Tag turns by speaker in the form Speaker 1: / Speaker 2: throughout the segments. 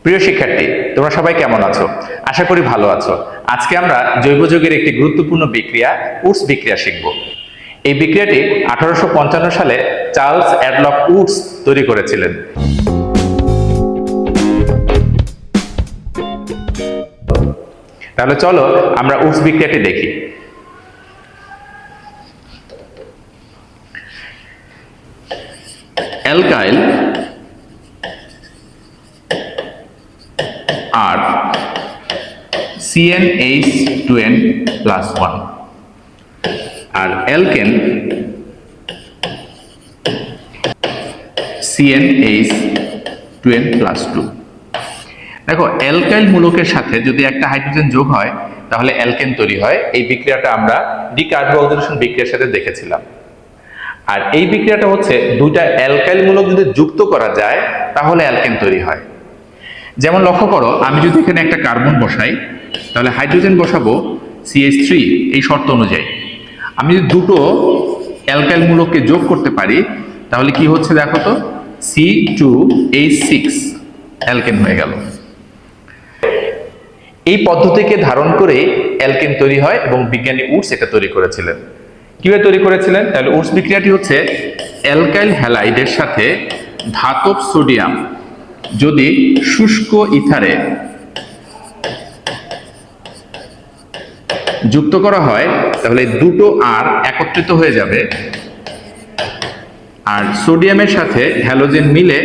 Speaker 1: প্রিয় শিক্ষার্থী, তোমরা সবাই কেমন আছো? আশা করি ভালো আছো। আজকে আমরা জৈব যৌগের একটি গুরুত্বপূর্ণ বিক্রিয়া উডস বিক্রিয়া শিখব। এই বিক্রিয়াটি 1855 সালে চার্লস অ্যাডলফ উডস তৈরি করেছিলেন। তাহলে চলো আমরা উডস বিক্রিয়াটি দেখি। অ্যালকাইল আর CnH2n+1 আর অ্যালকেন CnH2n+2। দেখো, অ্যালকাইল মূলকের সাথে যদি একটা হাইড্রোজেন যোগ হয় তাহলে অ্যালকেন তৈরি হয়। এই বিক্রিয়াটা আমরা ডিকার্বোক্সিলেশন বিক্রিয়ার সাথে দেখেছিলাম। আর এই বিক্রিয়াটা হচ্ছে দুইটা অ্যালকাইল মূলক যদি যুক্ত করা যায় তাহলে অ্যালকেন তৈরি হয়। যেমন লক্ষ্য করো, আমি যদি এখানে একটা কার্বন বসাই তাহলে হাইড্রোজেন বসাবো CH3 এই শর্ত অনুযায়ী। আমি যদি দুটো অ্যালকাইল মূলককে যোগ করতে পারি তাহলে কি হচ্ছে দেখো তো, C2H6 অ্যালকেন হয়ে গেল। এই পদ্ধতিকে ধারণ করে অ্যালকেন তৈরি হয় এবং বিজ্ঞানী উডস এটা তৈরি করেছিলেন। কিভাবে তৈরি করেছিলেন? তাহলে উডস বিক্রিয়াটি হচ্ছে অ্যালকাইল হ্যালাইডের সাথে ধাতব সোডিয়াম যদি শুষ্ক ইথারে যুক্ত করা হয় তাহলে দুটো আর একত্রিত হয়ে যাবে, আর সোডিয়ামের সাথে হ্যালোজেন মিলে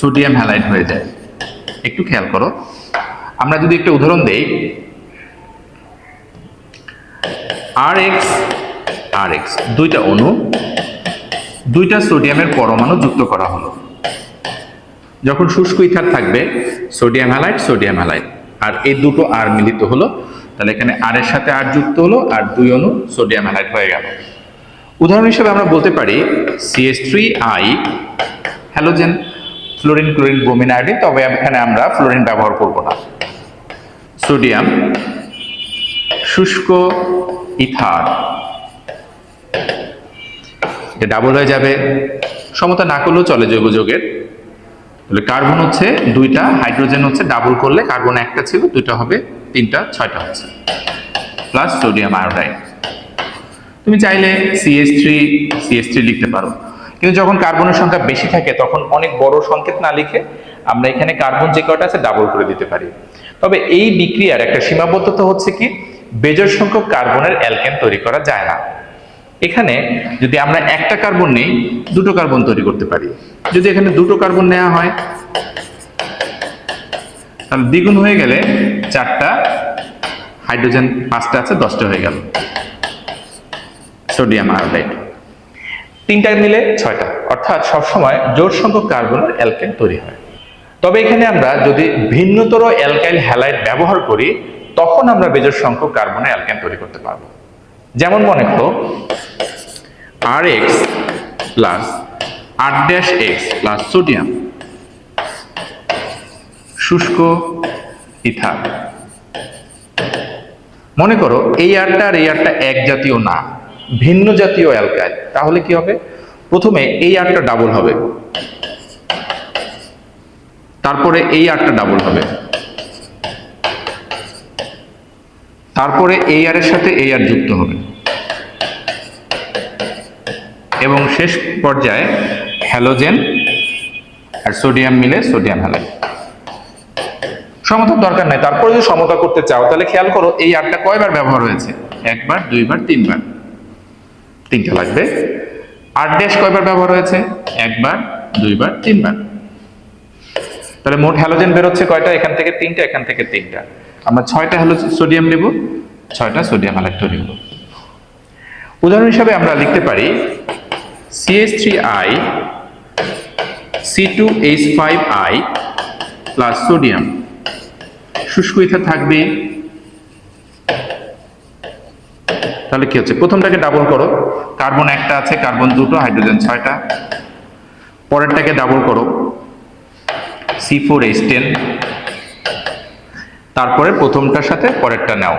Speaker 1: সোডিয়াম হ্যালাইড হয়ে যায়। একটু খেয়াল করো, আমরা যদি একটা উদাহরণ দেই, RX দুইটা অণু, দুইটা সোডিয়ামের পরমাণু যুক্ত করা হলো। যখন শুষ্ক ইথার থাকবে সোডিয়াম হ্যালাইড, আর এই দুটো আর মিলিত হলো, তাহলে এখানে আর এর সাথে আর যুক্ত হলো আর দুই অণু সোডিয়াম হ্যালাইড হয়ে গেল। উদাহরণ হিসেবে আমরা বলতে পারি CH3I halogen, fluorine, chlorine, bromine, iodine, তবে এখানে আমরা ফ্লোরিন ব্যবহার করব না। সোডিয়াম, শুষ্ক ইথার, এটা ডাবল হয়ে যাবে। সমতা না করলেও চলে জৈব যৌগের। তাহলে কার্বন হচ্ছে দুইটা, হাইড্রোজেন হচ্ছে ডাবল করলে কার্বন একটা ছিল, দুইটা হবে তিনটা, ছয়টা হচ্ছে, প্লাস সোডিয়াম আয়োডাইড। তুমি চাইলে CH3 লিখতে পারো, কিন্তু যখন কার্বনের সংখ্যা বেশি থাকে তখন অনেক বড় সংকেত না লিখে আমরা এখানে কার্বন যে কয়টা আছে ডাবল করে দিতে পারি। তবে এই বিক্রিয়ার একটা সীমাবদ্ধতা হচ্ছে কি, বেজোড় সংখ্যক কার্বনের অ্যালকেন তৈরি করা যায় না। এখানে যদি আমরা একটা কার্বন নেই, দুটো কার্বন তৈরি করতে পারি। যদি এখানে দুটো কার্বন নেওয়া হয় তাহলে দ্বিগুণ হয়ে গেলে চারটা, হাইড্রোজেন পাঁচটা আছে, 10টা হয়ে গেল সোডিয়াম আয়োডাইড। তিনটা মিলে 6টা, অর্থাৎ সবসময় জোড় সংখ্যক কার্বনের অ্যালকেন তৈরি হয়। তবে এখানে আমরা যদি ভিন্নতর অ্যালকাইল হ্যালাইড ব্যবহার করি তখন আমরা বেজোড় সংখ্যক কার্বনের অ্যালকেন তৈরি করতে পারবো। যেমন মনে করো RX plus R'(X) plus sodium, শুষ্ক ইথার। মনে করো এই আরটা আর এই আরটা এক জাতীয় না, ভিন্ন জাতীয় অ্যালকাইল, তাহলে কি হবে? প্রথমে এই আরটা ডাবল হবে, তারপরে এই আরটা ডাবল হবে, তারপরে এই আর এর সাথে এই আর যুক্ত হবে, এবং শেষ পর্যায়ে হ্যালোজেন আর সোডিয়াম মিলে সোডিয়াম হ্যালাইড। সমতার দরকার নাই। তারপরে যদি সমতা করতে চাও তাহলে খেয়াল করো এই আরটা কয়বার ব্যবহার হয়েছে, একবার, দুইবার, তিনবার, তিনটা লাগবে। R' কয়বার ব্যবহার হয়েছে, একবার, দুইবার, তিনবার। তাহলে মোট হ্যালোজেন বেরোচ্ছে কয়টা? এখান থেকে তিনটা, এখান থেকে তিনটা। আমরা 6টা সোডিয়াম নেব, 6টা সোডিয়াম হ্যালাইড তৈরি হলো। উদাহরণ হিসাবে আমরা লিখতে পারি CH3I C2H5I প্লাস সোডিয়াম, শুষ্ক ইথার থাকবে। তাহলে কি হচ্ছে? প্রথমটাকে ডাবল করো, কার্বন একটা আছে, কার্বন দুটো, হাইড্রোজেন 6টা। পরেরটাকে ডাবল করো, C4H10, তারপরে প্রথমটার সাথে পরেরটা নাও,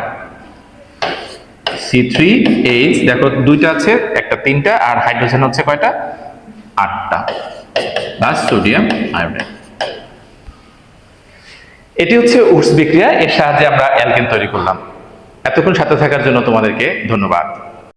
Speaker 1: C3H, দেখো দুইটা আছে, একটা তিনটা, আর হাইড্রোজেন হচ্ছে কয়টা? 8টা, প্লাস সোডিয়াম আয়োডাইড। এটি হচ্ছে উডস বিক্রিয়া, এর সাহায্যে আমরা অ্যালকেন তৈরি করলাম। এতক্ষণ সাথে থাকার জন্য তোমাদেরকে ধন্যবাদ।